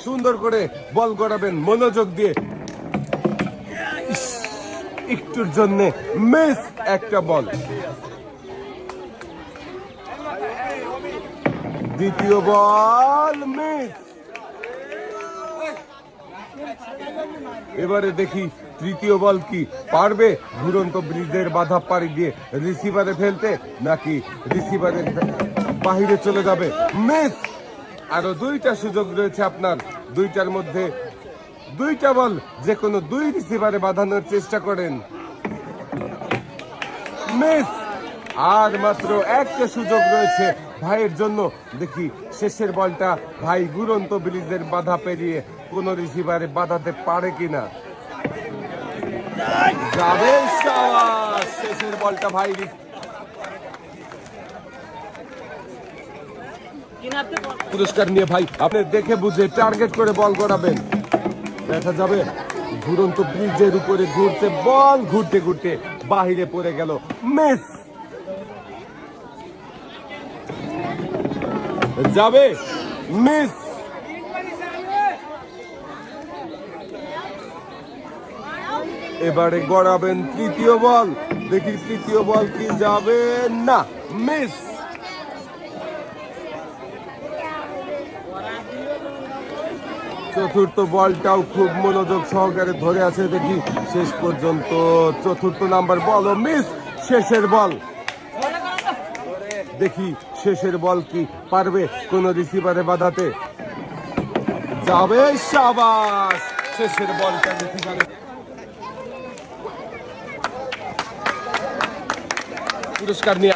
সুন্দর করে বল গড়াবেন মনোযোগ দিয়ে। একটুর জন্য মিস একটা বল। দ্বিতীয় বল মিস। এবারে দেখি তৃতীয় বল কি পারবে ঘুরন্ত ব্রিজের বাধা পাড়ি দিয়ে রিসিভারে ফেলতে, নাকি রিসিভারের বাহিরে চলে যাবে। মিস। আরো দুইটা সুযোগ রয়েছে আপনার, দুইটার মধ্যে দুইটা বল যে কোনো দুই রিসিভারে বাঁধানোর চেষ্টা করেন। মিস। আর মাত্র একটা সুযোগ রয়েছে ভাইয়ের জন্য, দেখি শেষের বলটা ভাই ঘুরন্ত ব্রিজের বাধা পেরিয়ে কোন রিসিভারে বাঁধাতে পারে কিনা। যাবে, শাবাশ। শেষের বলটা ভাই পুরস্কার নিয়ে ভাই আপনি দেখে বুঝে টার্গেট করে বল গড়াবেন। দেখা যাবে ঘুরন্ত ব্রিজের উপরে ঘুরতে বল ঘুরতে ঘুরতে বাহিরে পড়ে গেল। মিস। যাবে, মিস। এবারে গড়াবেন তৃতীয় বল, দেখি তৃতীয় বল কি যাবে, না, মিস। চতুর্থ বলটাও খুব মনোযোগ সহকারে ধরে আছে, দেখি শেষ পর্যন্ত চতুর্থ নাম্বার বল মিস। শেষের বল, দেখি শেষের বল কি পারবে কোন রিসিভারে বাঁধাতে। যাবে, শাবাশ। শেষের বলটা রিসিভারে পুরস্কার নিয়ে